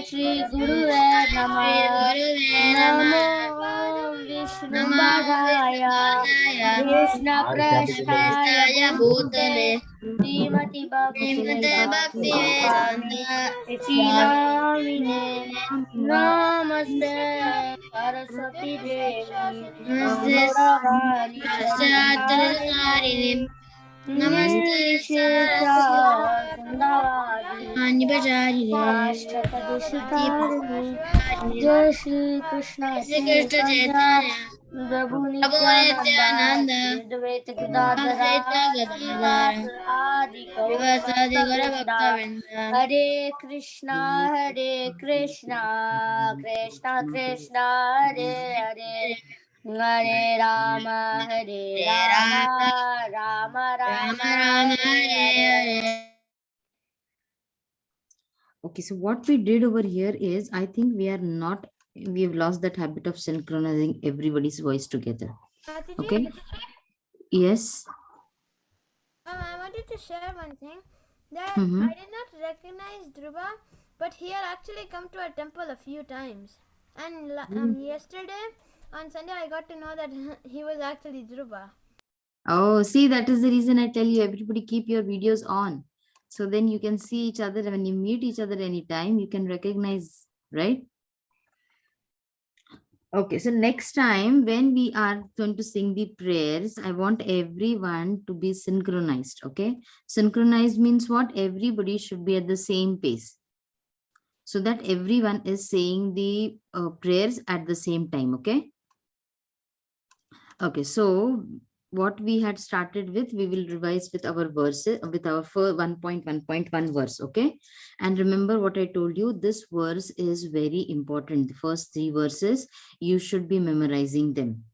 श्री गुरुवे नमः। नमो विष्णुपादाय कृष्णप्रेष्ठाय भूतले श्रीमति भक्तिवेदांत स्वामिने नमस्ते सरस्वती देवी गौरवाणी प्रचारिणे नमस्ते सरस्वती। जय श्री कृष्ण चैतन्य प्रभु नित्यानंद द्वैत गदाधर आदि गौरभक्त हरे Krishna Krishna Krishna Hare Hare Hare Ram Ram Ram Hare Hare. Okay, so what we did over here is, I think we've lost that habit of synchronizing everybody's voice together. Okay. Yes. I wanted to share one thing that I did not recognize Dhruva, but he had actually come to our temple a few times. And yesterday, on Sunday, I got to know that he was actually Dhruva. Oh, see, that is the reason I tell you, everybody keep your videos on. So then you can see each other. When you meet each other anytime, you can recognize, right? Okay, so next time when we are going to sing the prayers, I want everyone to be synchronized, okay? Synchronized means what? Everybody should be at the same pace, so that everyone is saying the prayers at the same time, okay? Okay, so what we had started with, we will revise with our verses, with our 1.1.1 verse, okay? And remember what I told you, this verse is very important. The first 3 verses, you should be memorizing them,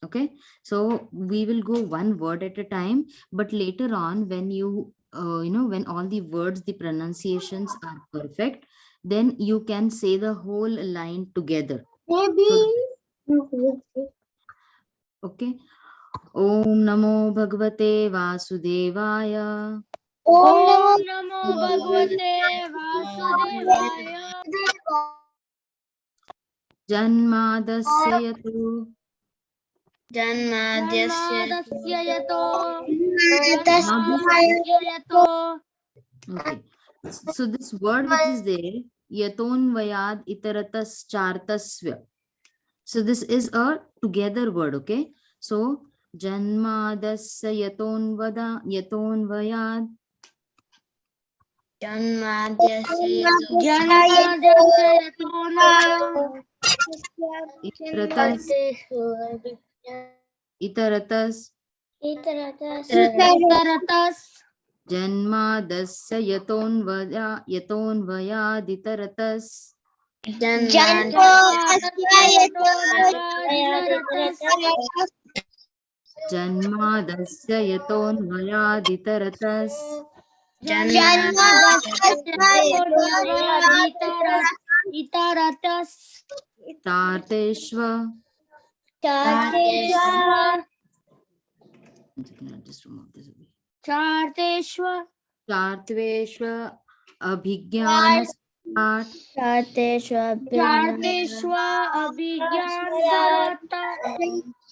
okay? So we will go one word at a time, but later on, when you when all the words, the pronunciations are perfect, then you can say the whole line together. Okay. Om Namo Bhagavate Vasudevaya. Om Namo Bhagavate Vasudevaya. Janmadasya yato. Okay. So this word which is there, yatonvayad itaratas chartasvya. So this is a together word, okay? So janmadasya yatonvayad. Itaratas. Janmadasya yatonvayad itaratas. Janmadasya yatonvayad itaratas. Tarteshva. Just remove this away. Chartveshva abhigyanas.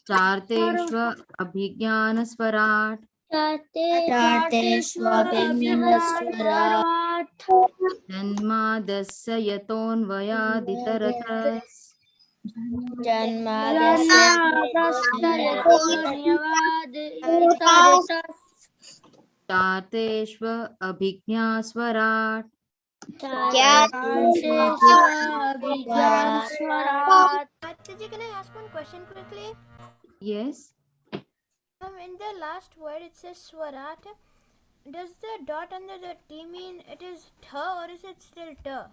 Charteshva abhigyanasvarat. Janmadasya yatonvayad itaratas. Charteshva abhigyasvarat. Mataji, can I ask one question quickly? Yes. In the last word it says swarat. Does the dot under the T mean it is tha or is it still ta?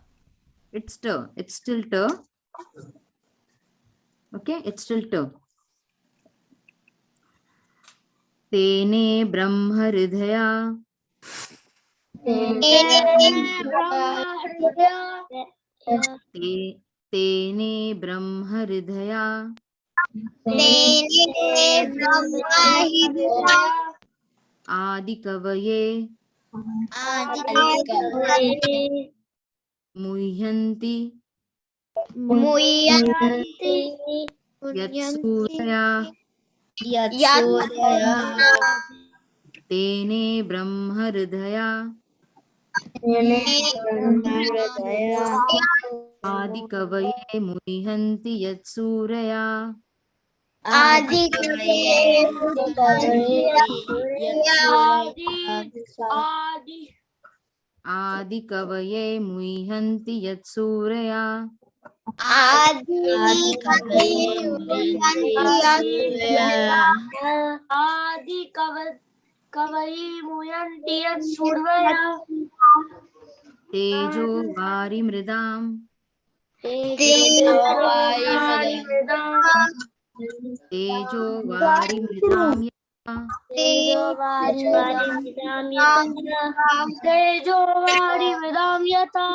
It's ta. It's still ta. Okay, it's still ta. Tene brahma hridaya. Tene brahma hridaya. Adi kavaye. मुह्यन्ति मुह्यन्ति यत्सूरया यत्सूरयः तेने ब्रह्महृदया आदिकवये मुह्यन्ति यत्सूरया आदिकवये मुह्यन्ति यत्सूरया कवये मुह्यन्ति यत्सूरया तेजो वारिमृदाम् तेजो वारिमृदां यथा तेजोवारिमृदां यथा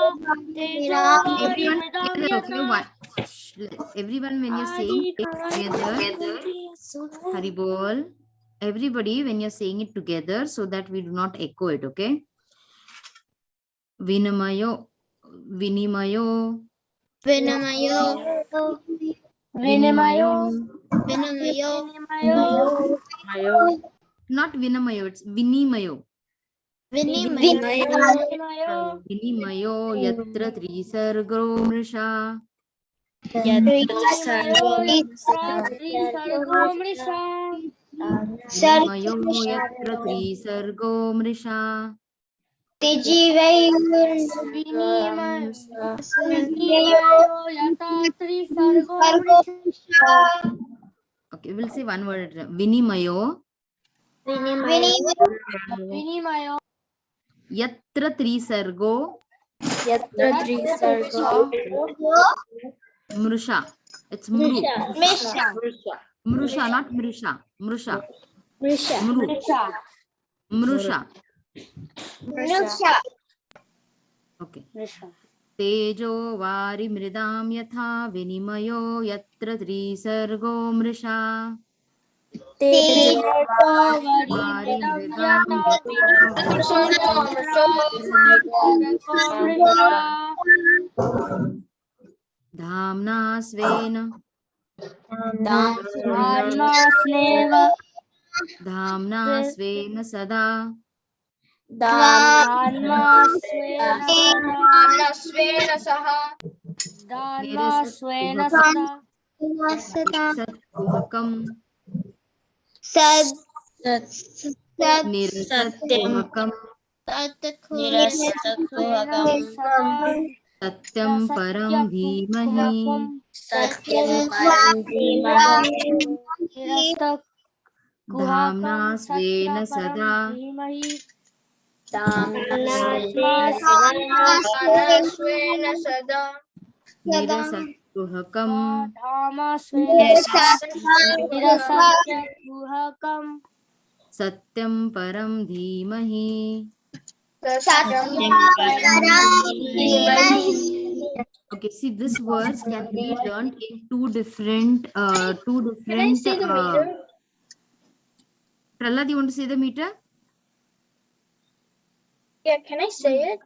everyone when you're saying it together, Haribol, everybody when you're saying it together so that we do not echo it, okay? Vinamayo, vinimayo, विनिमयो vinimayo, विनिमयो not vinamayo, it's vinimayo. Vinimayo yatra trisargo mrisha. Vinimayo yatra trisargo mrisha. Okay, we'll say one word. Vinimayo yatra trisargo mrisha. It's mru. Mrusha, not mrisha. Mrusha. Mrusha. Okay. तेजो वारि मृदां यथा विनिमयो यत्र त्रिसर्गो मृषा वारि मृदां धाम्ना स्वेन सदा निरसत्कुहकं सत्यं परं धीमहि धाम्ना स्वेन सदा निरसत्कुहकं सत्यं परं धीमहि. Okay, see, this verse can be learned in two different Prahlad, you want to say the meter? Yeah, can I say it?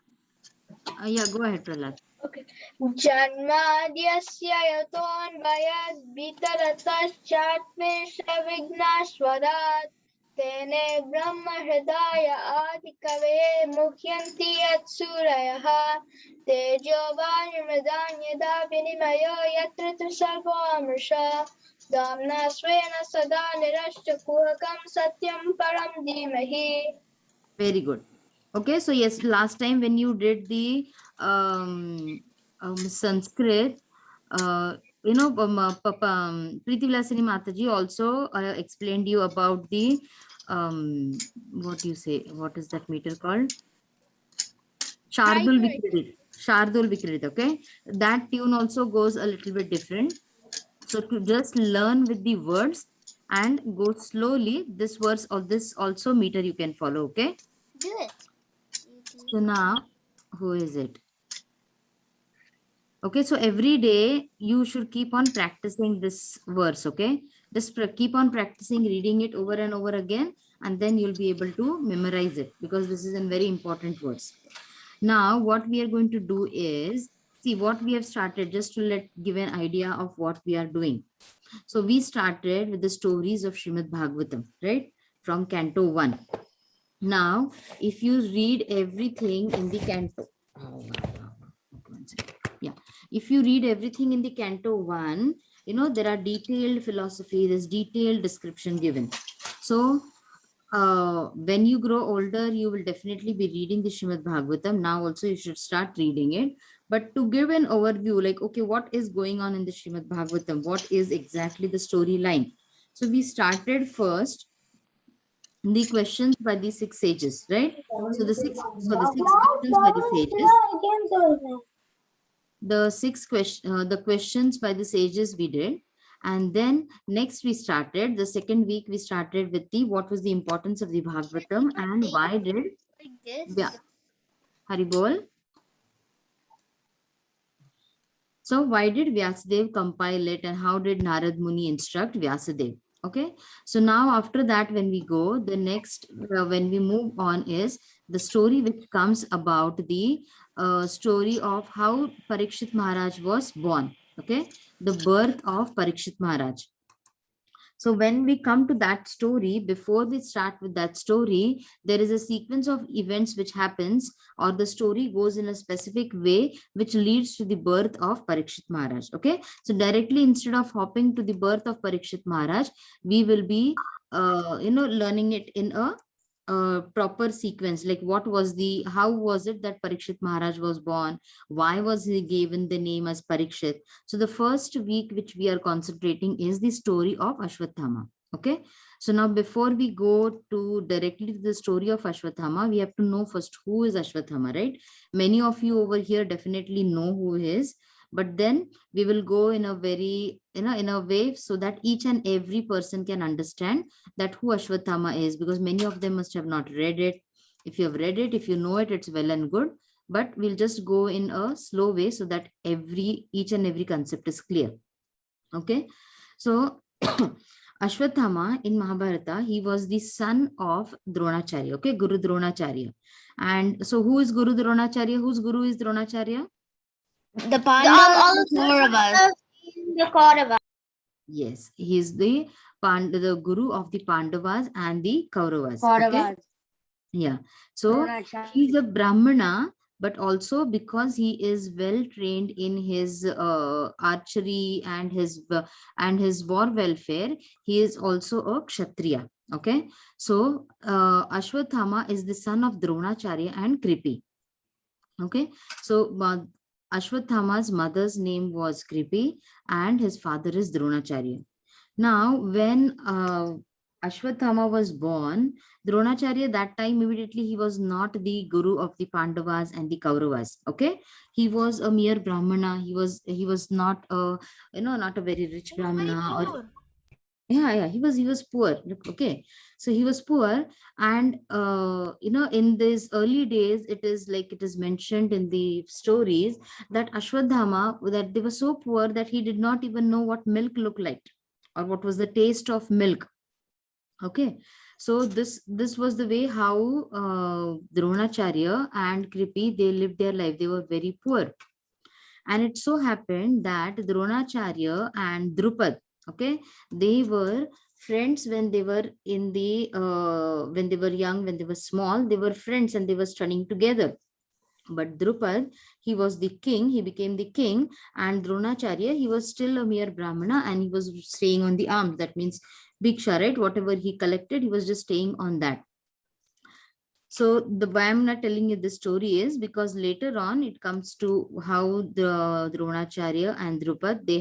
Yeah, go ahead, Prahlad. Okay. Janmadyasya yatonvayad vitarataschatveshravighnaswarat tene brahma hridaya adikave muhyanti yatsurayah tejo varimridam yada vinimayo yatra trisargo amrisha damna svena sada nirashtakuhakam satyam param dhimahi. Very good. Okay, so yes, last time when you did the Sanskrit, Preeti Vilasini Mataji also explained you about the what is that meter called? Shardul Vikrit. Okay, that tune also goes a little bit different. So to just learn with the words and go slowly, this verse or this also meter you can follow. Okay. Good. So now, who is it? Okay, so every day you should keep on practicing this verse, okay? Just keep on practicing reading it over and over again, and then you'll be able to memorize it because this is a very important verse. Now what we are going to do is, see what we have started, just to give an idea of what we are doing. So we started with the stories of Srimad Bhagavatam, right? From Canto 1. Now, if you read everything in the Canto, yeah, if you read everything in the Canto 1, you know, there are detailed philosophy, there's detailed description given. So when you grow older, you will definitely be reading the Srimad Bhagavatam. Now also you should start reading it. But to give an overview, like, okay, what is going on in the Srimad Bhagavatam? What is exactly the storyline? So we started first the questions by the 6 sages, right? So the six questions by the sages. The questions by the sages we did. And then next we started, the second week we started with the, what was the importance of the Bhagavatam and why did, Like this. yeah, Haribol. So why did Vyasadev compile it and how did Narad Muni instruct Vyasadev? Okay, so now after that, when we go, the next, when we move on is the story which comes about the story of how Parikshit Maharaj was born. Okay, the birth of Parikshit Maharaj. So when we come to that story, before we start with that story, there is a sequence of events which happens, or the story goes in a specific way, which leads to the birth of Parikshit Maharaj. Okay. So directly, instead of hopping to the birth of Parikshit Maharaj, we will be, learning it in a proper sequence, like how was it that Parikshit Maharaj was born, why was he given the name as Parikshit. So the first week which we are concentrating is the story of Ashwatthama. Okay, so now before we go to directly to the story of Ashwatthama, we have to know first who is Ashwatthama, right? Many of you over here definitely know who he is, but then we will go in a very, in a way so that each and every person can understand that who Ashwatthama is, because many of them must have not read it. If you have read it, if you know it, it's well and good, but we'll just go in a slow way so that each and every concept is clear. Okay, so Ashwatthama in Mahabharata, he was the son of Dronacharya, okay, Guru Dronacharya. And so who is Guru Dronacharya? Whose Guru is Dronacharya? The Pandavas, The Kauravas. Yes, he is the Guru of the Pandavas and the Kauravas. Okay? Yeah. So he's a Brahmana, but also because he is well trained in his archery and his war welfare, he is also a Kshatriya. Okay. So Ashwatthama is the son of Dronacharya and Kripi. Okay. So Ashwatthama's mother's name was Kripi and his father is Dronacharya. Now, when Ashwatthama was born, Dronacharya that time immediately he was not the guru of the Pandavas and the Kauravas. Okay, he was a mere Brahmana. He was not a not a very rich Brahmana. Or yeah, he was poor. Okay, so he was poor, and in these early days, it is mentioned in the stories that Ashwatthama, that they were so poor that he did not even know what milk looked like, or what was the taste of milk. Okay, so this was the way how Dronacharya and Kripi, they lived their life. They were very poor, and it so happened that Dronacharya and Drupad, okay, they were friends when they were in the when they were young, when they were small, they were friends and they were studying together. But Drupad, he was the king, he became the king, and Dronacharya, he was still a mere Brahmana and he was staying on the arms. That means Bhiksha, right? Whatever he collected, he was just staying on that. So why I'm not telling you the story is because later on it comes to how the Dronacharya and Drupad, they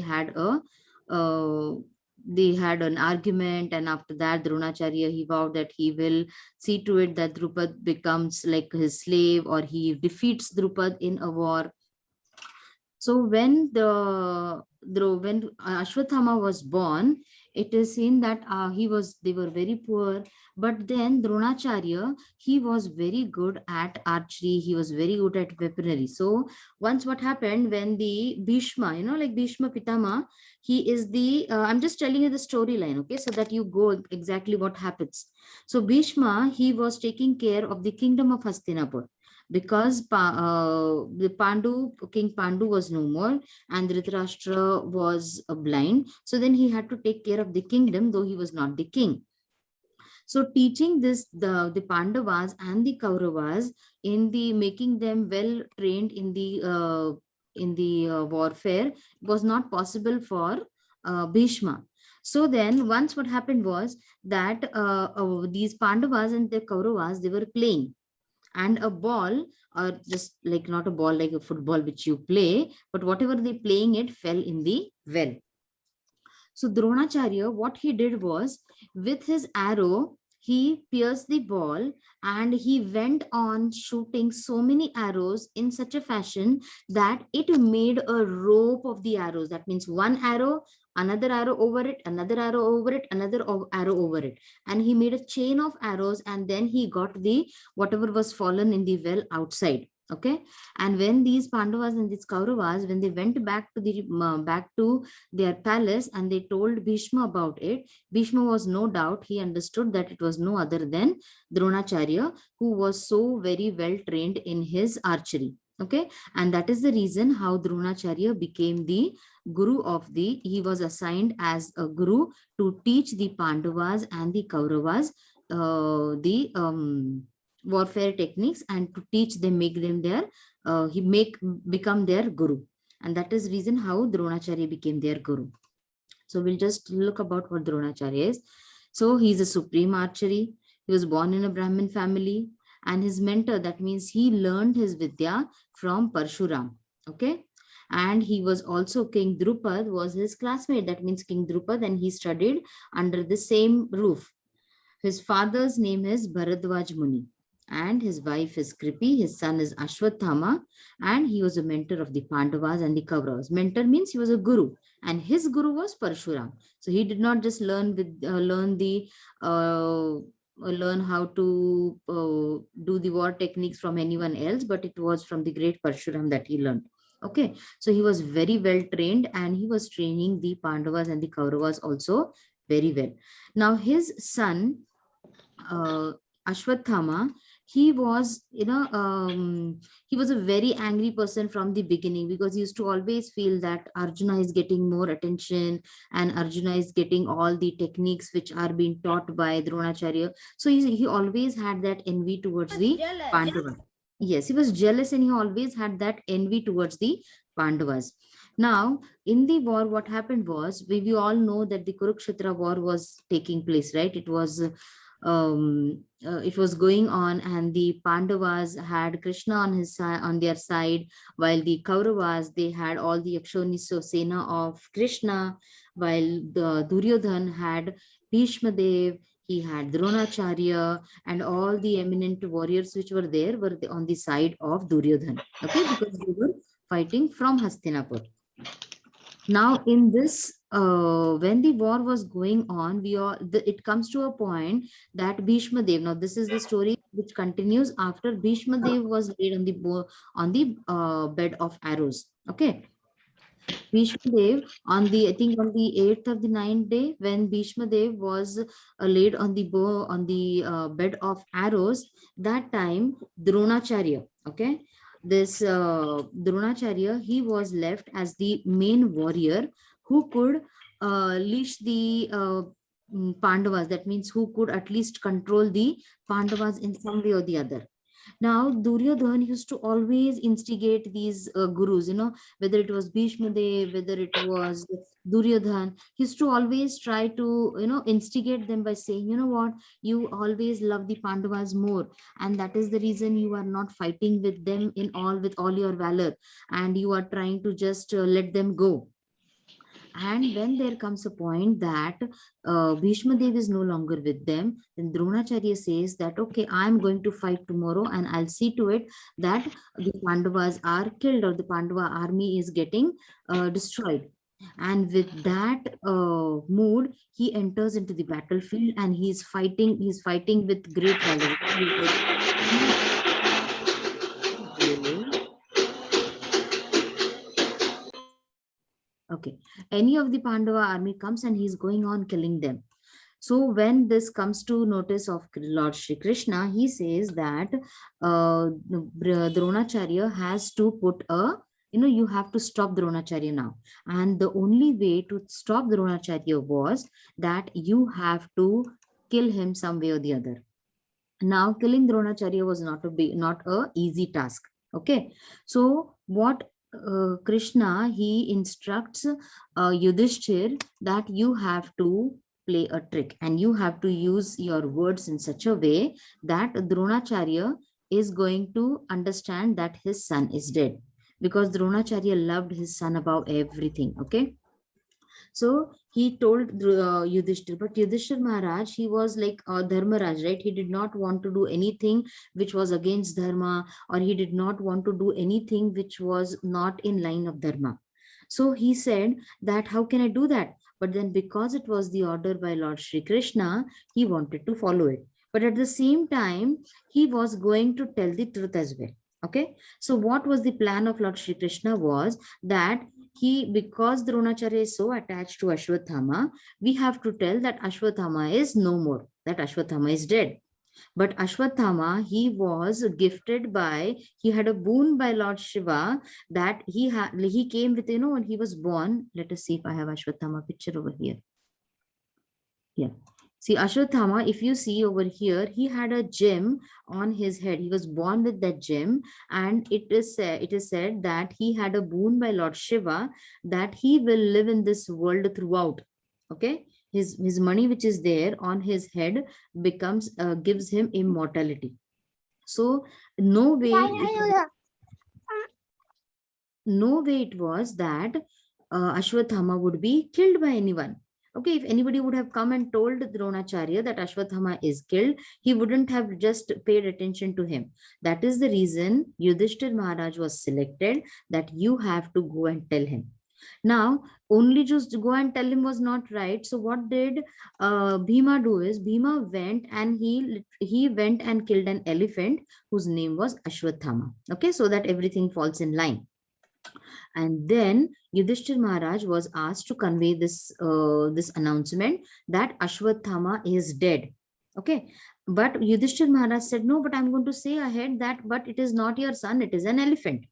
had an argument, and after that Dronacharya, he vowed that he will see to it that Drupad becomes like his slave, or he defeats Drupad in a war. So when Ashwatthama was born, it is seen that they were very poor, but then Dronacharya, he was very good at archery, he was very good at weaponry. So once what happened, when the Bhishma, like Bhishma Pitama, he is the I'm just telling you the storyline, okay, so that you go exactly what happens. So Bhishma, he was taking care of the kingdom of Hastinapur, because the King Pandu was no more, and Dhritarashtra was blind. So then he had to take care of the kingdom, though he was not the king. So teaching this, the Pandavas and the Kauravas, in the making them well trained in the warfare, was not possible for Bhishma. So then once what happened was that these Pandavas and the Kauravas, they were playing, and a ball, or just like not a ball like a football which you play, but whatever they playing, it fell in the well. So Dronacharya, what he did was, with his arrow, he pierced the ball, and he went on shooting so many arrows in such a fashion that it made a rope of the arrows. That means one arrow, another arrow over it, another arrow over it, another arrow over it. And he made a chain of arrows, and then he got the whatever was fallen in the well outside. Okay. And when these Pandavas and these Kauravas, when they went back to their palace and they told Bhishma about it, Bhishma was no doubt, he understood that it was no other than Dronacharya, who was so very well trained in his archery. Okay. And that is the reason how Dronacharya became the guru of he was assigned as a guru to teach the Pandavas and the Kauravas the warfare techniques, and to teach them, make them their become their guru. And that is reason how Dronacharya became their guru. So we'll just look about what Dronacharya is. So he's a supreme archery. He was born in a Brahmin family, and his mentor, that means he learned his Vidya from Parshuram. Okay. And he was also, King Drupad was his classmate. That means King Drupad, and he studied under the same roof. His father's name is Bharadwaj Muni, and his wife is Kripi. His son is Ashwathama, and he was a mentor of the Pandavas and the Kauravas. Mentor means he was a guru, and his guru was Parshuram. So he did not just learn how to do the war techniques from anyone else, but it was from the great Parshuram that he learned. Okay, so he was very well trained, and he was training the Pandavas and the Kauravas also very well. Now his son Ashwathama, he was, he was a very angry person from the beginning, because he used to always feel that Arjuna is getting more attention, and Arjuna is getting all the techniques which are being taught by Dronacharya. So he always had that envy towards the Pandavas. Yes, he was jealous, and he always had that envy towards the Pandavas. Now, in the war, what happened was, we all know that the Kurukshetra war was taking place, right? It was going on, and the Pandavas had Krishna on their side, while the Kauravas, they had all the Yakshoni Sena of Krishna, while the Duryodhan had Bhishma Dev, he had Dronacharya, and all the eminent warriors which were there were on the side of Duryodhan. Okay, because they were fighting from Hastinapur. Now, in this, when the war was going on, it comes to a point that Bhishma Dev, now this is the story which continues after Bhishma Dev was laid on the bed of arrows. Okay. Bhishma Dev, I think on the 8th of the 9th day, when Bhishma Dev was laid on the bed of arrows, that time Dronacharya, okay, this Dronacharya, he was left as the main warrior who could leash the Pandavas. That means who could at least control the Pandavas in some way or the other. Now, Duryodhan used to always instigate these gurus, whether it was Bhishma Dev, whether it was Duryodhan, he used to always try to, instigate them by saying, you know what, you always love the Pandavas more, and that is the reason you are not fighting with them with all your valor, and you are trying to just let them go. And when there comes a point that Bhishma Dev is no longer with them, then Dronacharya says that, okay, I'm going to fight tomorrow, and I'll see to it that the Pandavas are killed, or the Pandava army is getting destroyed. And with that mood, he enters into the battlefield, and he's fighting with great valor. Okay, any of the Pandava army comes, and he's going on killing them. So when this comes to notice of Lord Shri Krishna, he says that Dronacharya has to put a, you have to stop Dronacharya now. And the only way to stop Dronacharya was that you have to kill him some way or the other. Now, killing Dronacharya was not a easy task. Okay, so what Krishna, he instructs Yudhishthir that you have to play a trick and you have to use your words in such a way that Dronacharya is going to understand that his son is dead, because Dronacharya loved his son above everything. Okay, so he told Yudhishthir, but Yudhishthir Maharaj, he was like Dharmaraj, right? He did not want to do anything which was against Dharma, or he did not want to do anything which was not in line of Dharma. So he said that, how can I do that? But then because it was the order by Lord Shri Krishna, he wanted to follow it. But at the same time, he was going to tell the truth as well. Okay. So what was the plan of Lord Shri Krishna was that because Dronacharya is so attached to Ashwathama, we have to tell that Ashwathama is no more, that Ashwathama is dead. But Ashwathama, he was gifted by, he had a boon by Lord Shiva, that he came with, when he was born. Let us see if I have Ashwathama picture over here. Yeah. See, Ashwathama, if you see over here, he had a gem on his head. He was born with that gem, and it is said that he had a boon by Lord Shiva that he will live in this world throughout. Okay, his money which is there on his head gives him immortality. So no way it was that Ashwathama would be killed by anyone. Okay, if anybody would have come and told Dronacharya that Ashwathama is killed, he wouldn't have just paid attention to him. That is the reason Yudhishthir Maharaj was selected, that you have to go and tell him. Now, only just go and tell him was not right. So what did Bhima do is, Bhima went and he went and killed an elephant whose name was Ashwathama. Okay, so that everything falls in line. And then Yudhishthir Maharaj was asked to convey this announcement that Ashwathama is dead. Okay, but Yudhishthir Maharaj said, no, but I'm going to say ahead that, but it is not your son, it is an elephant.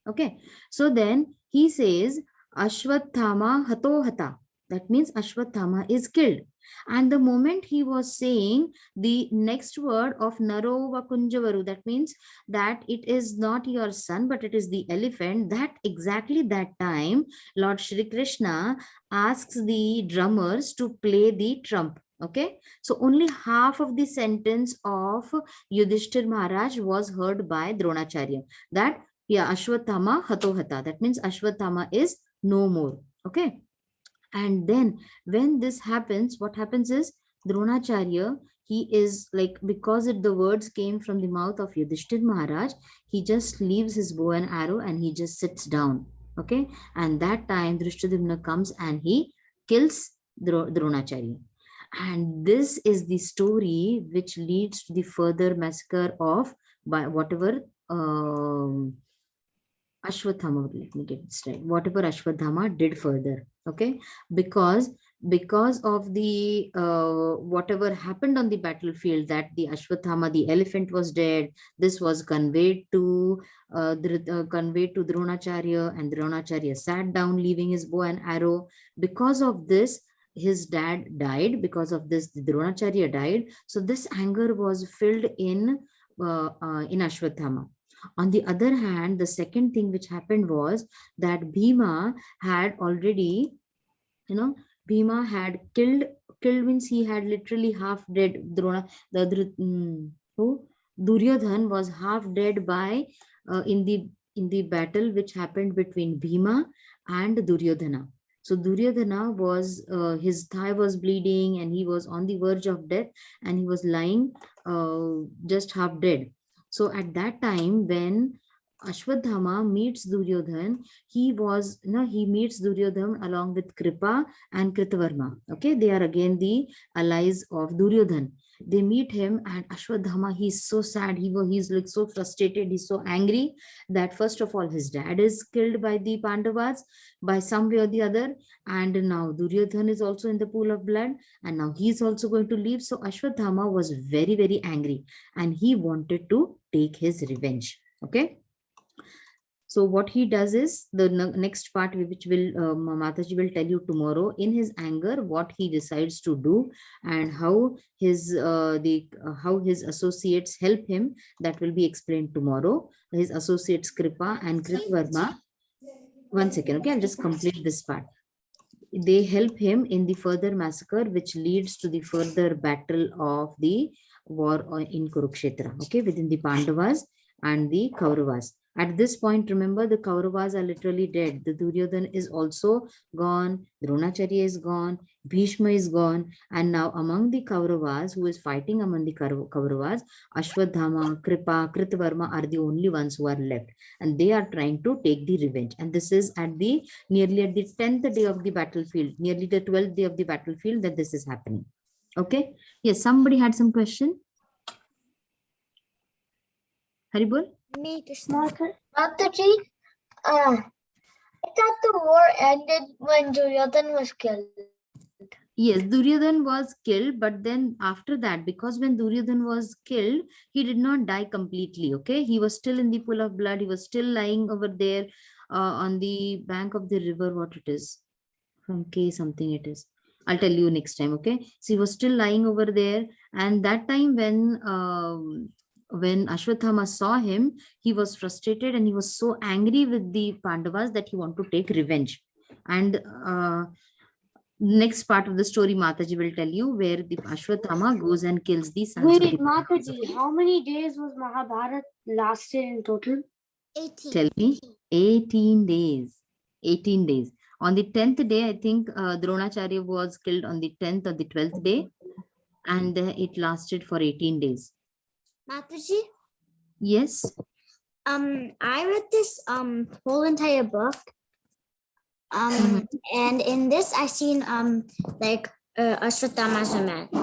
Okay, so then he says, Ashwathama hato hata. That means Ashwathama is killed. And the moment he was saying the next word of Naro Vakunjavaru, that means that it is not your son, but it is the elephant, that exactly that time, Lord Shri Krishna asks the drummers to play the trump. Okay, so only half of the sentence of Yudhishthir Maharaj was heard by Dronacharya, that, yeah, Ashwathama hato hata. That means Ashwathama is no more. Okay. And then when this happens, what happens is Dronacharya, he is like, because the words came from the mouth of Yudhishthir Maharaj, he just leaves his bow and arrow and he just sits down. Okay. And that time Drishtadyumna comes and he kills Dronacharya. And this is the story which leads to the further massacre of whatever Ashwathama, let me get this right, whatever Ashwathama did further. Okay, because of the whatever happened on the battlefield, that the Ashwathama, the elephant, was dead. This was conveyed to Dronacharya, and Dronacharya sat down leaving his bow and arrow. Because of this, his dad died. Because of this, the Dronacharya died. So this anger was filled in Ashwathama. On the other hand, the second thing which happened was that Bhima had already, Bhima had killed means he had literally half dead. Duryodhan was half dead by in the battle which happened between Bhima and Duryodhana. So Duryodhana was, his thigh was bleeding and he was on the verge of death, and he was lying just half dead. So at that time, when Ashwadhama meets Duryodhan. He meets Duryodhan along with Kripa and Kritavarma. Okay, they are again the allies of Duryodhan. They meet him, and Ashwadhama, he's so sad. He's like so frustrated. He's so angry that first of all, his dad is killed by the Pandavas by some way or the other. And now Duryodhan is also in the pool of blood, and now he's also going to leave. So Ashwadhama was very, very angry, and he wanted to take his revenge. Okay. So what he does is the next part, which will Mataji will tell you tomorrow. In his anger, what he decides to do and how his how his associates help him, that will be explained tomorrow. His associates Kripa and Kritvarma. One second, okay, I'll just complete this part. They help him in the further massacre, which leads to the further battle of the war in Kurukshetra, okay, within the Pandavas and the Kauravas. At this point, remember, the Kauravas are literally dead. The Duryodhan is also gone. Dronacharya is gone. Bhishma is gone. And now among the Kauravas, who is fighting among the Kauravas, Ashwadhama, Kripa, Kritvarma are the only ones who are left. And they are trying to take the revenge. And this is nearly at the 10th day of the battlefield, nearly the 12th day of the battlefield that this is happening. Okay. Yes, somebody had some question. Haribol? Me, Krishna. Mataji, I thought the war ended when Duryodhan was killed. Yes, Duryodhan was killed, but then after that, because when Duryodhan was killed, he did not die completely, okay? He was still in the pool of blood. He was still lying over there on the bank of the river, what it is. From K something it is. I'll tell you next time, okay? So he was still lying over there. And that time when Ashwathama saw him, he was frustrated and he was so angry with the Pandavas that he wanted to take revenge. And next part of the story, Mataji will tell you, where the Ashwathama goes and kills the sons of the Pandavas. Mataji, how many days was Mahabharat lasted in total? 18. Tell me. 18 days. 18 days. On the 10th day, I think Dronacharya was killed on the 10th or the 12th day. And it lasted for 18 days. Mataji, Yes. I read this whole entire book. And in this I seen like Ashwatthama's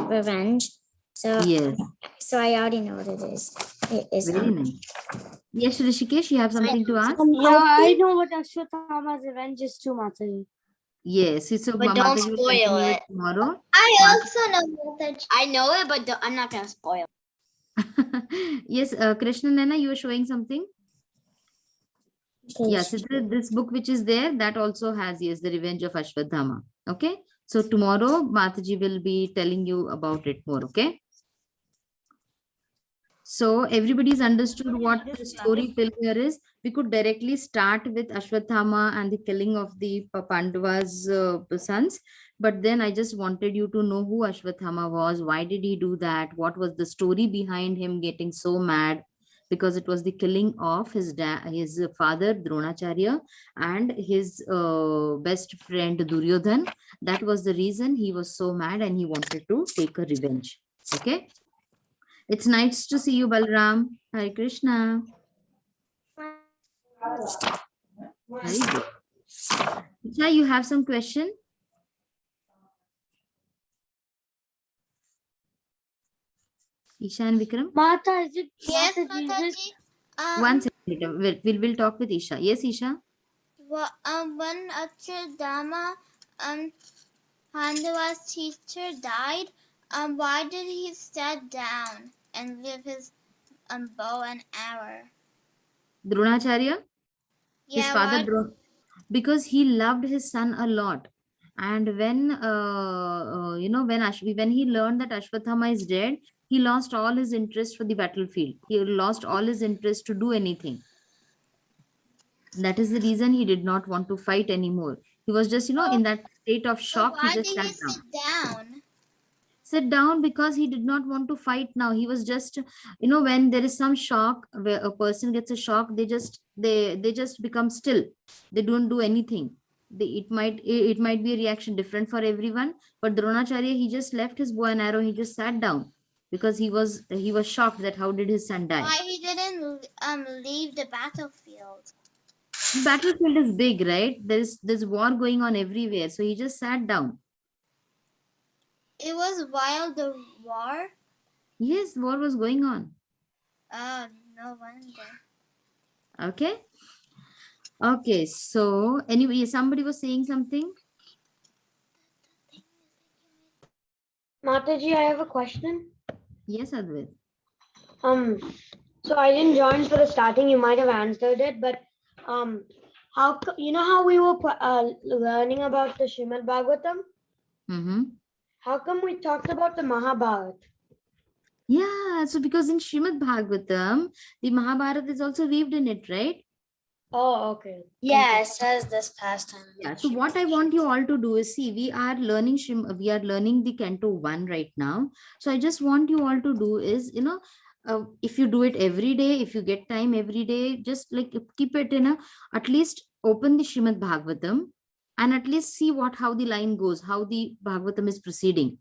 revenge. So Yes. so I already know what it is. It is Very nice. Yes, Rishikesh, you have something to ask? Yeah, I know what Ashwathama's revenge is too, Mataji. Yes, it's a But don't Mataji will spoil continue it. tomorrow. I also know Mataji. I know it, but I'm not gonna spoil. Yes, Krishna Nana, you were showing something? Yes, this book which is there, that also has, yes, the revenge of Ashwadhama. Okay, so tomorrow Mataji will be telling you about it more. Okay, so everybody's understood what the story till here is. We could directly start with Ashwathama and the killing of the Pandavas' sons, but then I just wanted you to know who Ashwathama was, why did he do that, what was the story behind him getting so mad, because it was the killing of his father Dronacharya and his best friend Duryodhan. That was the reason he was so mad and he wanted to take a revenge. Okay, it's nice to see you, Balram. Hare Krishna. Very good. Isha, you have some question? Isha and Vikram? Mata, is it? Yes, Mataji, is it? Mataji. One second. We'll talk with Isha. Yes, Isha? Well, when Ashwadhama, Pandava's teacher died, why did he stand down and leave his bow and arrow? Dronacharya? His Yeah, father, because he loved his son a lot. And when when he learned that Ashwathama is dead, he lost all his interest for the battlefield. He lost all his interest to do anything. That is the reason he did not want to fight anymore. He was just, in that state of shock. why He just did he sat down. sit down? Sit down because he did not want to fight now. He was just, when there is some shock, where a person gets a shock, they just become still. They don't do anything. It might be a reaction different for everyone, but Dronacharya, he just left his bow and arrow. He just sat down because he was shocked that how did his son die. Why he didn't leave the battlefield? The battlefield is big, right? There's war going on everywhere, so he just sat down. It was while the war? Yes, war was going on. Oh, no wonder. Okay. Okay, so anyway, somebody was saying something. Mataji, I have a question. Yes, Advait. So I didn't join for the starting. You might have answered it, but how you know how we were learning about the Srimad Bhagavatam? Mm-hmm. How come we talked about the Mahabharata? Yeah, so because in Srimad Bhagavatam, the Mahabharata is also weaved in it, right? Oh, okay. Yeah, it says this past time. Yeah. So what I want you all to do is see, we are learning the Canto 1 right now. So I just want you all to do is, if you do it every day, if you get time every day, just like keep it in at least open the Srimad Bhagavatam and at least see how the line goes, how the Bhagavatam is proceeding.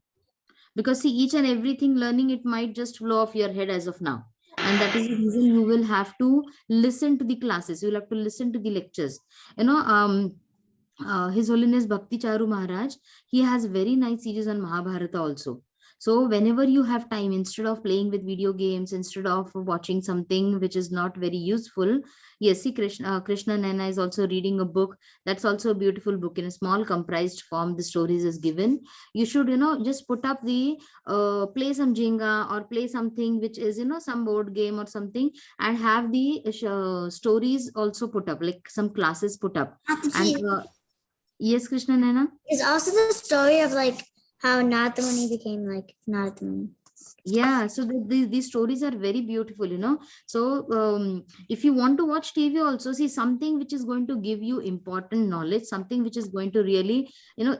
Because see, each and everything learning, it might just flow off your head as of now. And that is the reason you will have to listen to the classes. You will have to listen to the lectures. His Holiness Bhakti Charu Maharaj, he has very nice series on Mahabharata also. So whenever you have time, instead of playing with video games, instead of watching something which is not very useful, yes, see, Krishna Nana is also reading a book. That's also a beautiful book in a small comprised form. The stories is given. You should, just put up the, play some Jenga or play something which is, some board game or something, and have the stories also put up, like some classes put up. And yes, Krishna Nana? Is also the story of like how Nathmuni became like Nathmuni. Yeah, so these stories are very beautiful, So if you want to watch TV also, see something which is going to give you important knowledge, something which is going to really,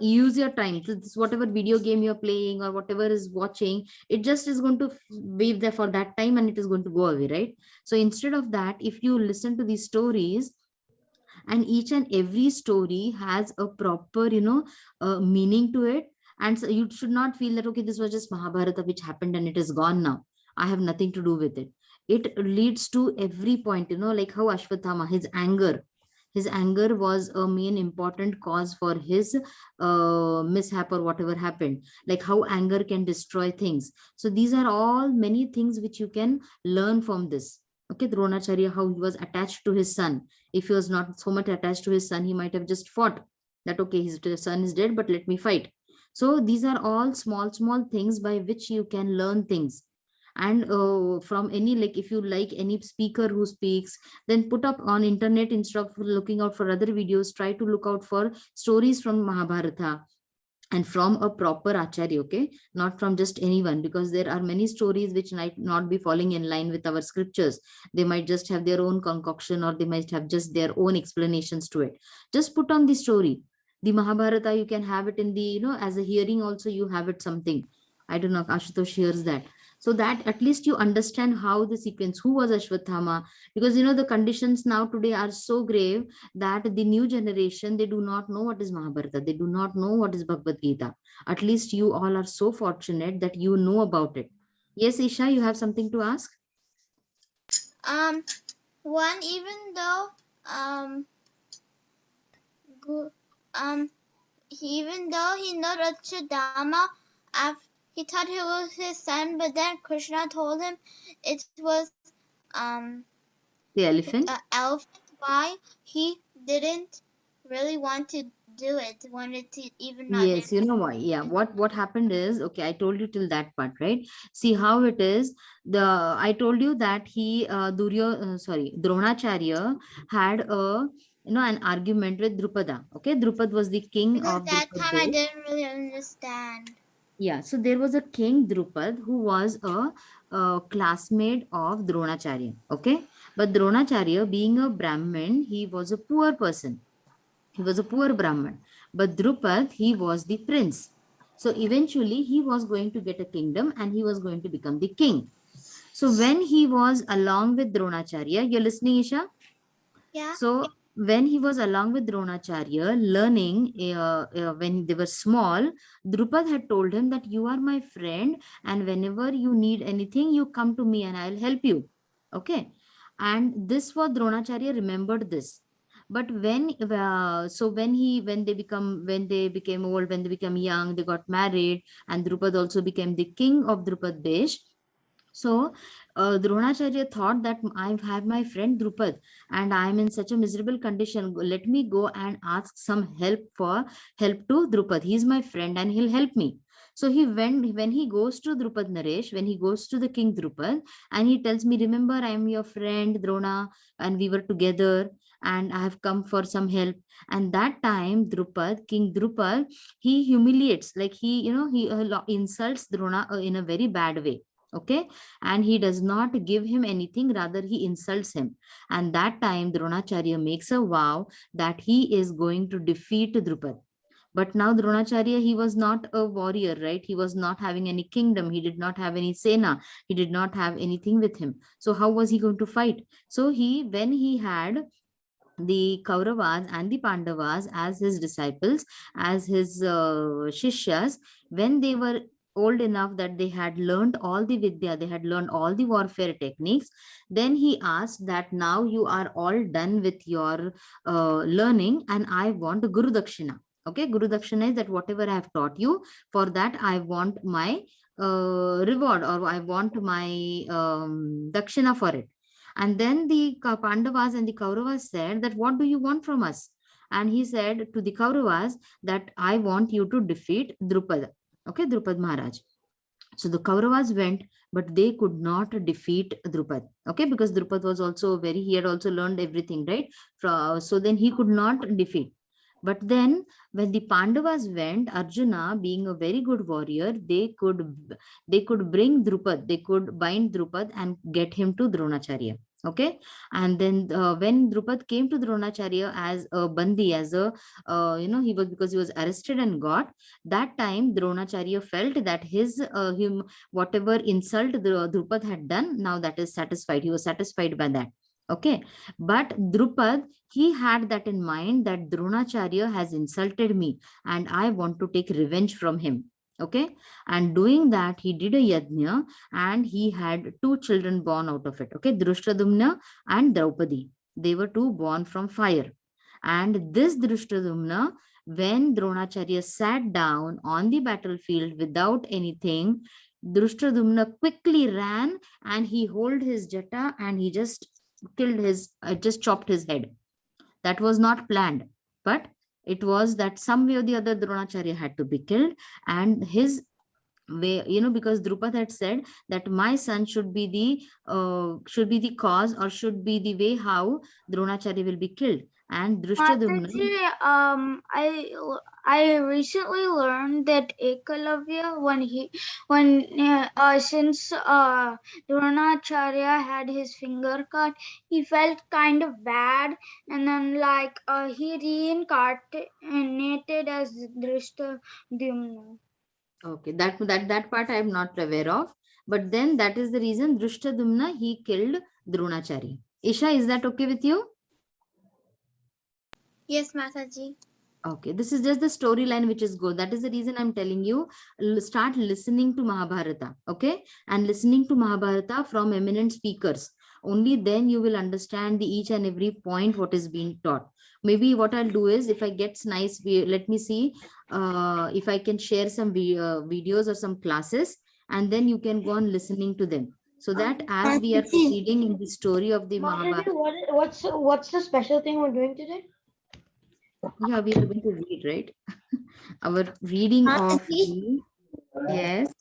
use your time. So this, whatever video game you're playing or whatever is watching, it just is going to be there for that time and it is going to go away, right? So instead of that, if you listen to these stories, and each and every story has a proper, meaning to it. And so you should not feel that, okay, this was just Mahabharata which happened and it is gone now. I have nothing to do with it. It leads to every point, like how Ashwathama, his anger was a main important cause for his mishap or whatever happened, like how anger can destroy things. So these are all many things which you can learn from this. Okay, Dronacharya, how he was attached to his son. If he was not so much attached to his son, he might have just fought that, okay, his son is dead, but let me fight. So these are all small things by which you can learn things. And from any, like if you like any speaker who speaks, then put up on internet, instead of looking out for other videos, try to look out for stories from Mahabharata and from a proper acharya, okay, not from just anyone, because there are many stories which might not be falling in line with our scriptures. They might just have their own concoction, or they might have just their own explanations to it. Just put on the story. The Mahabharata, you can have it in the, as a hearing also, you have it something. I don't know if Ashutosh hears that. So that at least you understand how the sequence, who was Ashwathama, because, the conditions now today are so grave that the new generation, they do not know what is Mahabharata. They do not know what is Bhagavad Gita. At least you all are so fortunate that you know about it. Yes, Isha, you have something to ask? Even though, even though he knew Rachudama, he thought he was his son, but then Krishna told him it was the elephant. Elephant. Why he didn't really want to do it? Wanted to even not. Yes, you know why? Yeah. What happened is, okay, I told you till that part, right? See how it is. I told you that he Dronacharya had a an argument with Drupada. Okay, Drupad was the king because of that Drupad time I didn't really understand. Yeah, so there was a king Drupad who was a classmate of Dronacharya. Okay, but Dronacharya, being a Brahmin, he was a poor person. He was a poor Brahmin. But Drupad, he was the prince. So eventually he was going to get a kingdom and he was going to become the king. So when he was along with Dronacharya, you're listening, Isha? Yeah. So when he was along with Dronacharya learning, when they were small, Drupad had told him that you are my friend, and whenever you need anything, you come to me and I'll help you. Okay. And this was Dronacharya remembered this. But when when they became old, when they became young, they got married, and Drupad also became the king of Drupad Desh. So Dronacharya thought that I have my friend Drupad and I am in such a miserable condition. Let me go and ask some help to Drupad. He's my friend and he'll help me. So he went, when he goes to Drupad Naresh, when he goes to the king Drupad, and he tells me, remember, I am your friend Drona and we were together and I have come for some help. And that time Drupad, King Drupad, he humiliates, like he insults Drona in a very bad way. Okay. And he does not give him anything, rather he insults him. And that time Dronacharya makes a vow that he is going to defeat Drupad. But now Dronacharya, he was not a warrior, right? He was not having any kingdom. He did not have any sena. He did not have anything with him. So how was he going to fight? So when he had the Kauravas and the Pandavas as his disciples, as his Shishyas, when they were old enough that they had learned all the Vidya, they had learned all the warfare techniques, then he asked that now you are all done with your learning and I want Guru Dakshina. Okay, Guru Dakshina is that whatever I have taught you, for that I want my reward, or I want my Dakshina for it. And then the Pandavas and the Kauravas said that, what do you want from us? And he said to the Kauravas that I want you to defeat Drupad. Okay, Drupad Maharaj. So the Kauravas went, but they could not defeat Drupad. Okay, because Drupad was also he had also learned everything, right? So then he could not defeat. But then when the Pandavas went, Arjuna, being a very good warrior, they could bring Drupad, they could bind Drupad and get him to Dronacharya. Okay. And then when Drupad came to Dronacharya as a bandi, as a, because he was arrested and got, that time Dronacharya felt that whatever insult Drupad had done, now that is satisfied. He was satisfied by that. Okay. But Drupad, he had that in mind that Dronacharya has insulted me and I want to take revenge from him. Okay. And doing that, he did a yajna and he had 2 children born out of it. Okay. Drushtadumna and Draupadi. They were 2 born from fire. And this Drushtadumna, when Dronacharya sat down on the battlefield without anything, Drushtadumna quickly ran and he held his jata and he just chopped his head. That was not planned, but it was that some way or the other Dronacharya had to be killed, and his way, because Drupad had said that my son should be the cause, or should be the way how Dronacharya will be killed. And Drushtadumna, I recently learned that Ekalavya, since Dronacharya had his finger cut, he felt kind of bad, and then he reincarnated as Drushtadumna. Okay, that part I am not aware of, but then that is the reason Drushtadumna, he killed Dronacharya. Isha, is that okay with you? Yes, Mataji. Okay, this is just the storyline which is good. That is the reason I'm telling you, start listening to Mahabharata, okay? And listening to Mahabharata from eminent speakers. Only then you will understand each and every point what is being taught. Maybe what I'll do is, if I get nice, let me see if I can share some videos or some classes, and then you can go on listening to them. So that as we are proceeding in the story of the Mahabharata. What's the special thing we're doing today? Yeah, we are going to read, right? Our reading of yes.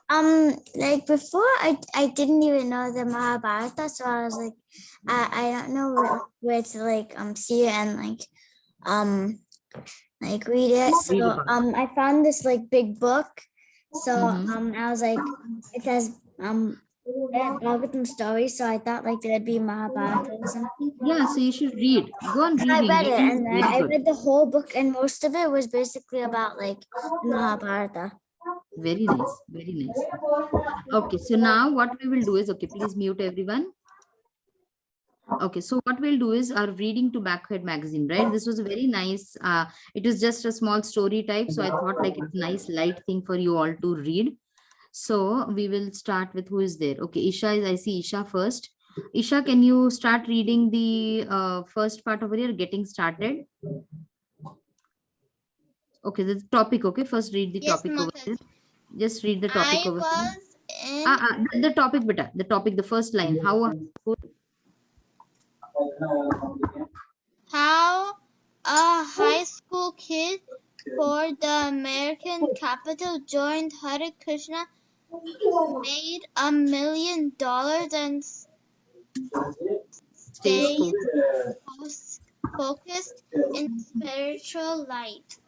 Like before, I didn't even know the Mahabharata, so I was like, I don't know where to see it and read it. So I found this big book. So I was like, it has Bhagavatam stories, so I thought there'd be Mahabharata or something. Yeah, so you should read. Go on reading. I read it, and I read the whole book, and most of it was basically about Mahabharata. Very nice, very nice. Okay, so now what we will do is, okay, please mute everyone. Okay, so what we'll do is our reading to Backhead magazine, right? This was a very nice, it was just a small story type. So I thought like it's a nice light thing for you all to read. So we will start with who is there. Okay, Isha is, I see Isha first. Isha, can you start reading the first part over here, getting started? Okay, the topic. Okay, first read the Yes, topic over Mataji. here. Just read the topic I over here. was in The topic, beta. The topic, the first line. how a high school kid for the American capital joined Hare Krishna, made $1 million, and stays stayed focused. focused in spiritual life.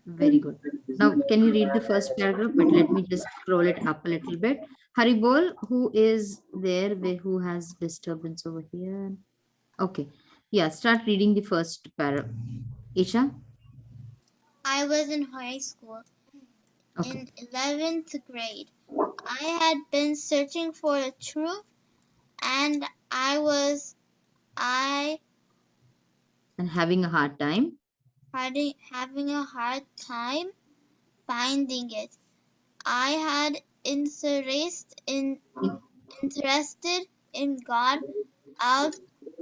Very good. Now, can you read the first paragraph? But let me just scroll it up a little bit. Haribol, who is there? Who has disturbance over here? Okay. Yeah, start reading the first paragraph. Isha? I was in high school Okay. in 11th grade. I had been searching for the truth, and I And having a hard time. having a hard time finding it. I had interested in God. I'll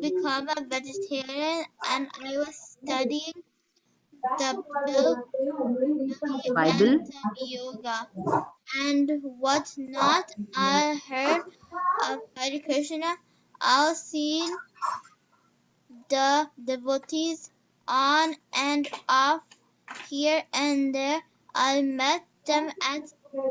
become a vegetarian, and I was studying the Billy and Bible. some yoga and whatnot. I heard of Hare Krishna. I've seen the devotees on and off here and there. I met them at the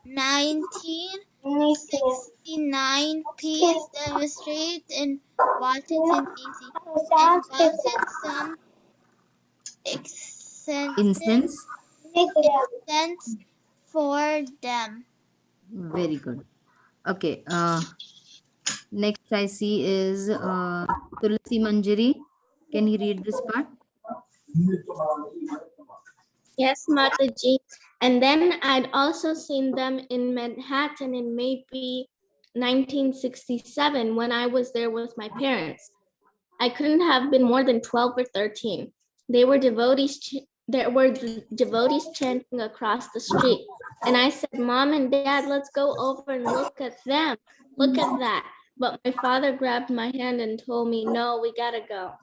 1969 Peace Demonstration in Washington, D.C. and gotten some Incense. incense for them. Very good. Okay. Next I see is Tulsi Manjari. Can you read this part? Yes, Mataji. And then I'd also seen them in Manhattan in maybe 1967 when I was there with my parents. I couldn't have been more than 12 or 13. There were devotees chanting across the street. And I said, Mom and Dad, let's go over and look at them. Look at that. But my father grabbed my hand and told me, no, we gotta go.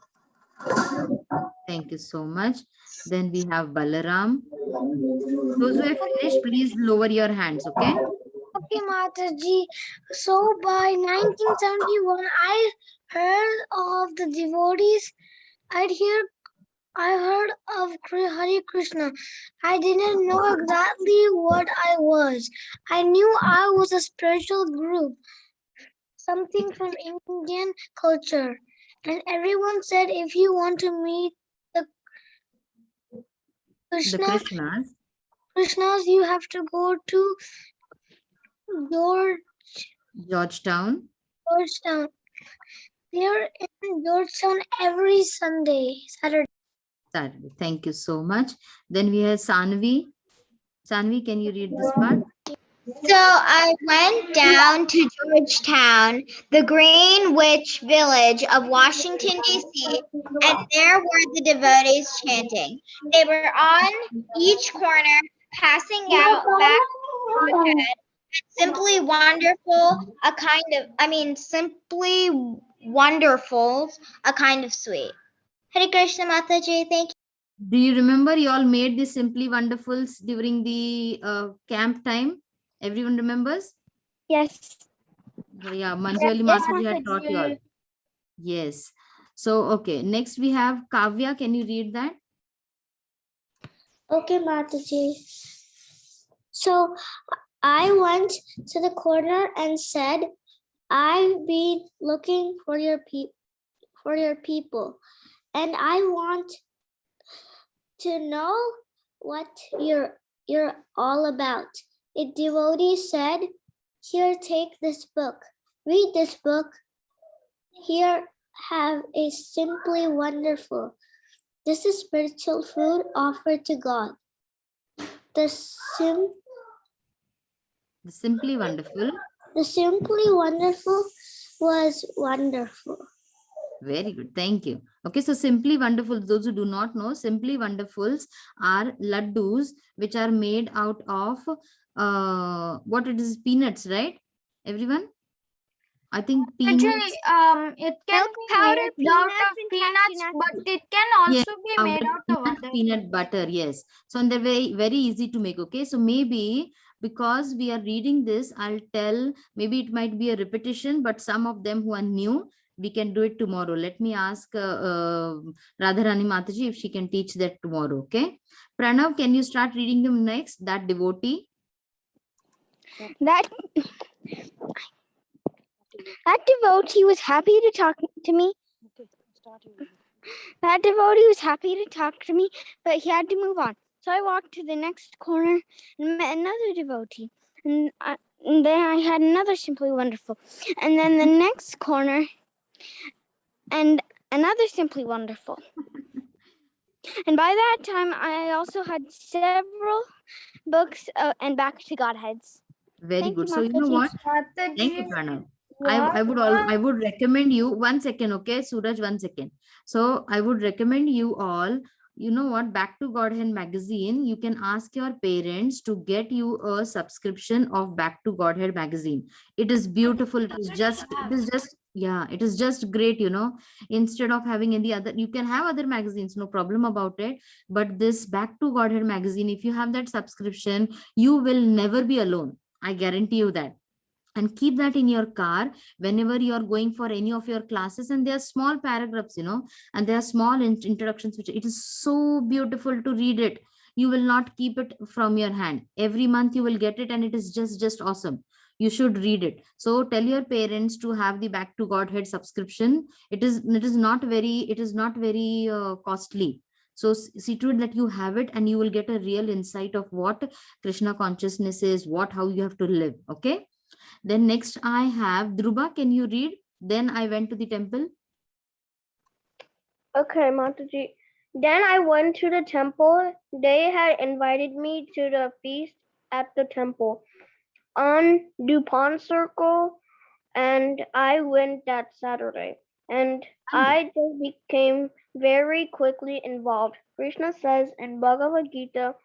Thank you so much. Then we have Balaram. Those who have finished, please lower your hands, okay? Okay, Mataji. So by 1971, I heard of the devotees. I heard of Hare Krishna. I didn't know exactly what I was. I knew I was a spiritual group, something from Indian culture. And everyone said if you want to meet the Krishnas, you have to go to Georgetown. They're in Georgetown every Saturday. Thank you so much. Then we have Sanvi. Sanvi, can you read this part? So I went down to Georgetown, the Greenwich Village of Washington, D.C., and there were the devotees chanting. They were on each corner, passing out back ahead. Simply wonderful, simply wonderful, a kind of sweet. Hare Krishna Mataji, thank you. Do you remember you all made the Simply Wonderfuls during the camp time? Everyone remembers? Yes. Yeah, Manjali Mataji had taught you all. Yes. So, okay. Next we have Kavya. Can you read that? Okay, Mataji. So, I went to the corner and said, I've been looking for your people, and I want to know what you're all about. A devotee said, here, take this book. Read this book. Here, have a simply wonderful. This is spiritual food offered to God. The simply wonderful. The simply wonderful was wonderful. Very good. Thank you. Okay, so Simply Wonderful, those who do not know, Simply Wonderfuls are laddus which are made out of what it is, peanuts, right? Everyone? I think peanuts. Actually, it can Milk be powder, made out peanuts, of and peanuts, cashew but nuts. it can also be made out of other peanut butter, yes. So and they're very easy to make. Okay, so maybe because we are reading this, I'll tell, maybe it might be a repetition, but some of them who are new, we can do it tomorrow. Let me ask Radharani Mataji if she can teach that tomorrow. Okay, Pranav, can you start reading them next? That devotee. That devotee was happy to talk to me. That devotee was happy to talk to me, but he had to move on. So I walked to the next corner and met another devotee. And then I had another Simply Wonderful. And then the next corner and another Simply Wonderful. And by that time, I also had several books and Back to Godheads. Very Thank good. you, So you know Mataji. what? Thank you, Pranav. I would recommend you, one second, okay, Suraj, 1 second. So I would recommend you all, you know what, Back to Godhead magazine, you can ask your parents to get you a subscription of Back to Godhead magazine. It is beautiful. It is just yeah, it is just great, you know. Instead of having any other, you can have other magazines, no problem about it. But this Back to Godhead magazine, if you have that subscription, you will never be alone. I guarantee you that. And keep that in your car whenever you are going for any of your classes. And they are small paragraphs, you know, and they are small introductions, which it is so beautiful to read it. You will not keep it from your hand. Every month you will get it, and it is just awesome. You should read it. So tell your parents to have the Back to Godhead subscription. It is not very costly. So see to it that you have it, and you will get a real insight of what Krishna consciousness is, how you have to live. Okay. Then next I have Dhruba. Can you read? Then I went to the temple. Okay, Mataji. Then I went to the temple. They had invited me to the feast at the temple on DuPont Circle, and I went that Saturday. And I just became very quickly involved. Krishna says in Bhagavad Gita,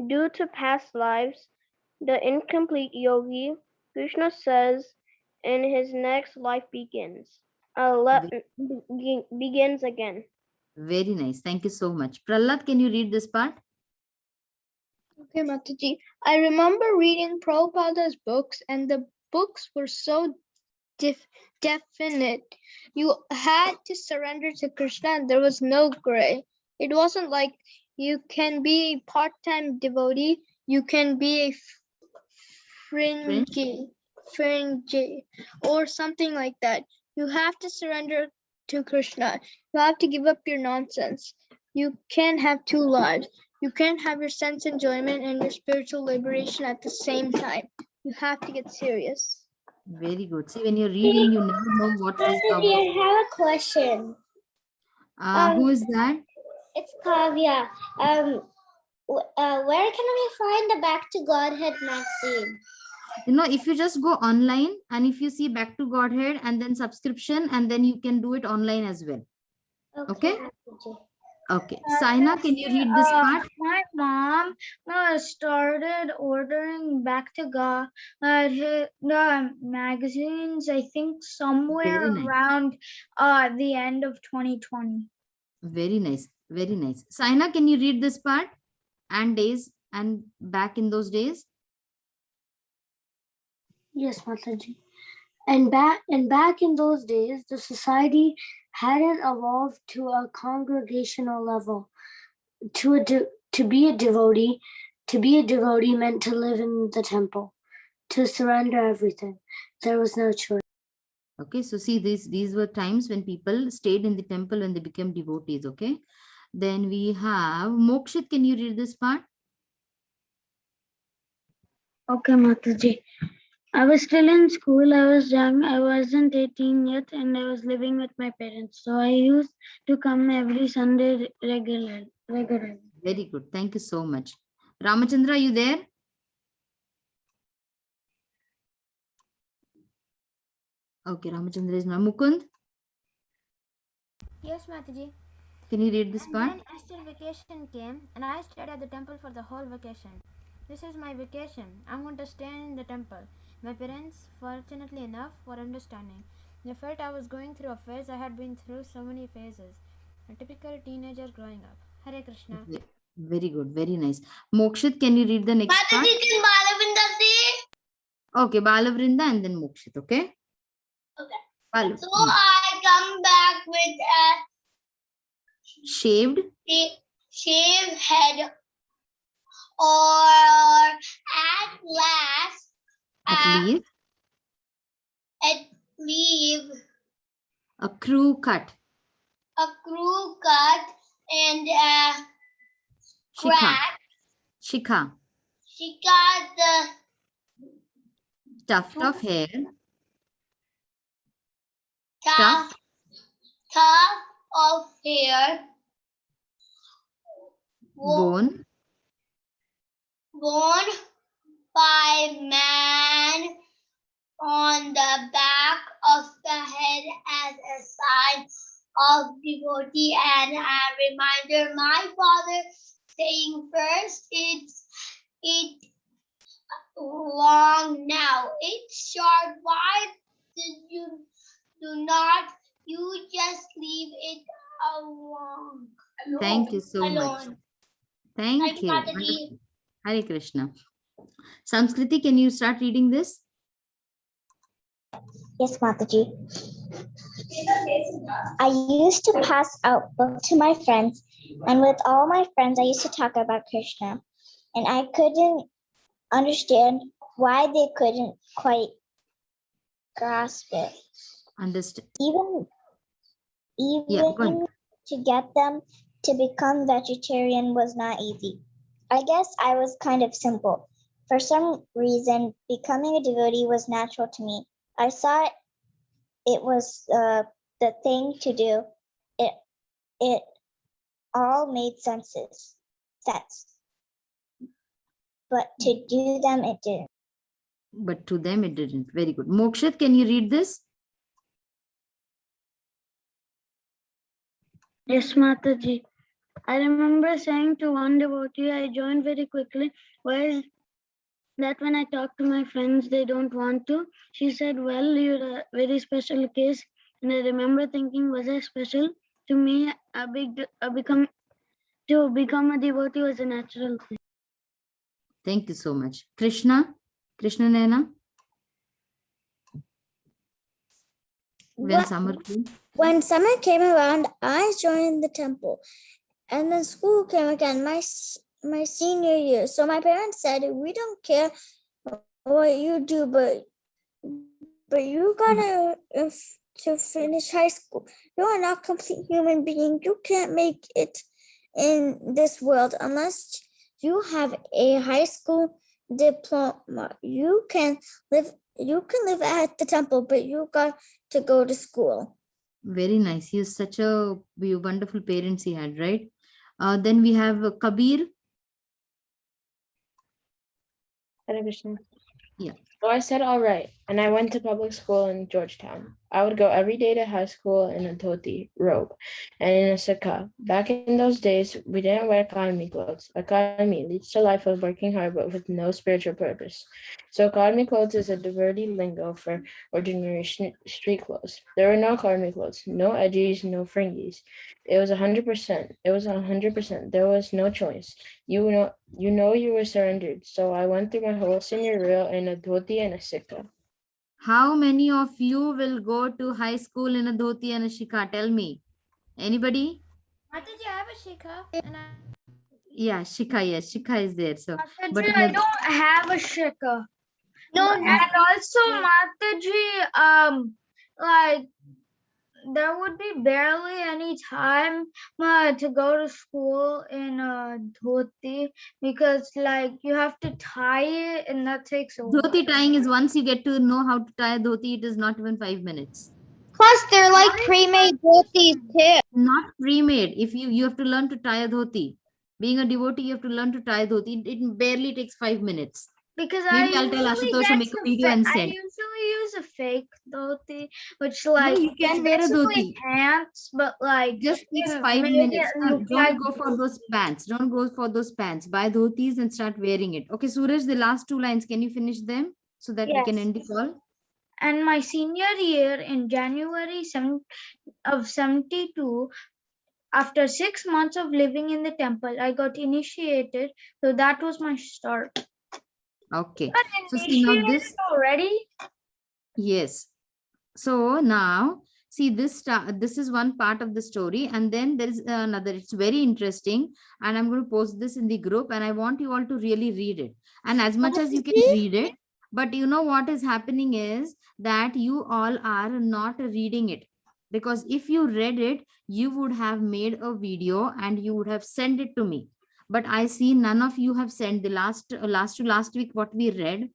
due to past lives, the incomplete yogi, Krishna says in his next life begins. Begins again. Very nice. Thank you so much. Prahlad, can you read this part? Okay, Mataji. I remember reading Prabhupada's books, and the books were so definite. You had to surrender to Krishna, and there was no gray. It wasn't like you can be a part-time devotee, you can be a fringy or something like that. You have to surrender to Krishna. You have to give up your nonsense. You can't have two lives. You can't have your sense enjoyment and your spiritual liberation at the same time. You have to get serious. Very good. See, when you're reading, you never know what is the... I have a question. Who is that? It's Kavya. Where can we find the Back to Godhead magazine? You know, if you just go online and if you see Back to Godhead and then subscription, and then you can do it online as well. Okay. Okay. Saina, can you read this part? My mom started ordering Back to God the magazines, I think somewhere around the end of 2020. Very nice. Very nice. Saina, can you read this part? And days and back in those days? Yes, Mataji. And back in those days, the society hadn't evolved to a congregational level. To be a devotee meant to live in the temple, to surrender everything. There was no choice. Okay, so see, these were times when people stayed in the temple and they became devotees. Okay, then we have Mokshit. Can you read this part? Okay, Mataji. I was still in school. I was young. I wasn't 18 yet, and I was living with my parents. So I used to come every Sunday regularly. Very good. Thank you so much. Ramachandra, are you there? Okay, Ramachandra is now. Mukund, Yes, Mataji. can you read this And part? then Easter vacation came, and I stayed at the temple for the whole vacation. This is my vacation. I'm going to stay in the temple. My parents, fortunately enough, were understanding. They felt I was going through a phase I had been through so many phases. A typical teenager growing up. Hare Krishna. Very good, very nice. Mokshit, can you read the next part? Okay, Balavrinda and then Mokshit, okay? Okay. So I come back with a Shaved? shaved head, or at last, At leave a crew cut. a crew cut and a Shikha. crack. Shikha. She got the Tuft of hair. tuft of hair. Bone. Worn by man on the back of the head as a sign of devotee and a reminder. My father saying first, it long now. It's short. Why did you do not you just leave it alone? Thank you so much. Thank you. Mataji. Wonderful. Hare Krishna. Samskriti, can you start reading this? Yes, Mataji. I used to pass out books to my friends, and with all my friends, I used to talk about Krishna. And I couldn't understand why they couldn't quite grasp it. Understand. Even Yeah, go ahead. to get them to become vegetarian was not easy. I guess I was kind of simple. For some reason, becoming a devotee was natural to me. I saw it was the thing to do. It all made sense. But to do them, it didn't. But to them, it didn't. Very good. Mokshit, can you read this? Yes, Mataji. I remember saying to one devotee I joined very quickly, why is that when I talk to my friends, they don't want to? She said, well, you're a very special case. And I remember thinking, was I special? To me, become a devotee was a natural thing. Thank you so much. Krishna Naina. When summer came around, I joined the temple, and then school came again, my senior year. So my parents said, we don't care what you do, but you gotta to finish high school. You are not a complete human being. You can't make it in this world unless you have a high school diploma. You can live at the temple, but you got to go to school. Very nice. He is such a wonderful parents he had, right? Then we have Kabir. Hare Krishna. Yeah. So I said all right, and I went to public school in Georgetown. I would go every day to high school in a dhoti, robe, and in a sikha. Back in those days, we didn't wear karmi clothes. Karmi leads to a life of working hard but with no spiritual purpose. So karmi clothes is a devotee lingo for ordinary street clothes. There were no karmi clothes, no edgies, no fringis. It was 100%. It was 100%. There was no choice. You know you were surrendered. So I went through my whole senior reel in a dhoti and a sikha. How many of you will go to high school in a dhoti and a shikha? Tell me. Anybody? Mataji, I have a shikha. Yeah, shikha. Yes, shikha is there. So, but I don't have a shikha. No, and also Mataji, like there would be barely any time to go to school in a dhoti because like you have to tie it and that takes a while. Dhoti tying is once you get to know how to tie a dhoti, it is not even 5 minutes. Plus, they're like pre-made dhotis too. Not pre-made. If you have to learn to tie a dhoti. Being a devotee, you have to learn to tie a dhoti. It barely takes 5 minutes. because Maybe I'll tell Ashutosh to make a video and I send. usually use a fake dhoti, which No, like you can it's wear a basically dhoti. pants, but like Just takes you 5 make minutes. it look Don't like go for those pants. Don't go for those pants. Buy dhotis and start wearing it. Okay, Suraj, the last 2 lines, can you finish them so that we can yes. end the call? And my senior year in January of 72, after 6 months of living in the temple, I got initiated. So that was my start. Okay. But So see now initiated this. already? Yes. So now see this is one part of the story, and then there is another. It's very interesting, and I'm going to post this in the group, and I want you all to really read it. And as much as you can read it, but you know what is happening is that you all are not reading it, because if you read it, you would have made a video and you would have sent it to me. But I see none of you have sent the last week what we read.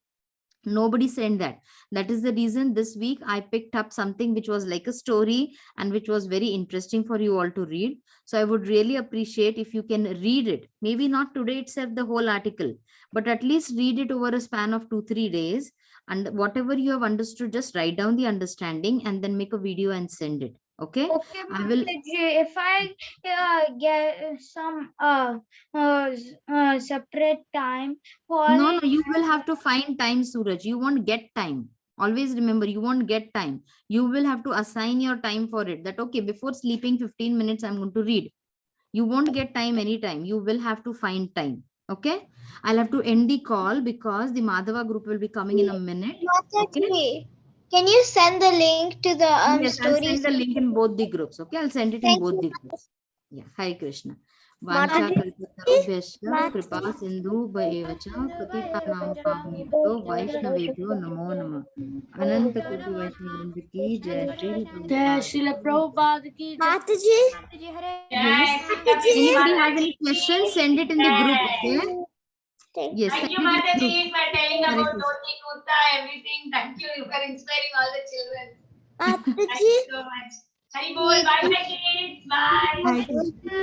Nobody sent that. That is the reason this week I picked up something which was like a story and which was very interesting for you all to read. So I would really appreciate if you can read it. Maybe not today itself, the whole article, but at least read it over a span of 2-3 days. And whatever you have understood, just write down the understanding and then make a video and send it. Okay. Okay, I will. if I get some separate time for No, it. you will have to find time, Suraj. You won't get time. Always remember, you won't get time. You will have to assign your time for it. That, okay, before sleeping 15 minutes, I'm going to read. You won't get time anytime. You will have to find time. Okay. I'll have to end the call because the Madhava group will be coming in a minute. Okay. Can you send the link to the Yes, I'll stories? send the link in both the groups. Okay. I'll send it in both the groups. Yeah. Hare Krishna. Vancha kalpatarubhyascha kripa sindhu bhayevacha patitanam pavnebhyo vaishnavebhyo namo namah. Ananta koti Vaishnava ki jai. Srila Prabhupada ki jai. Mataji. Yes. Anybody has any questions? Send it in the group. Okay. Yes. Thank you, send it in the Mataji, group. for telling Hare about Krishna. Dhoti, Kurta, everything. Thank you. You are inspiring all the children. Thank Mataji. you so much. Hari Bol. Bye, my kids. Bye. Hare Krishna.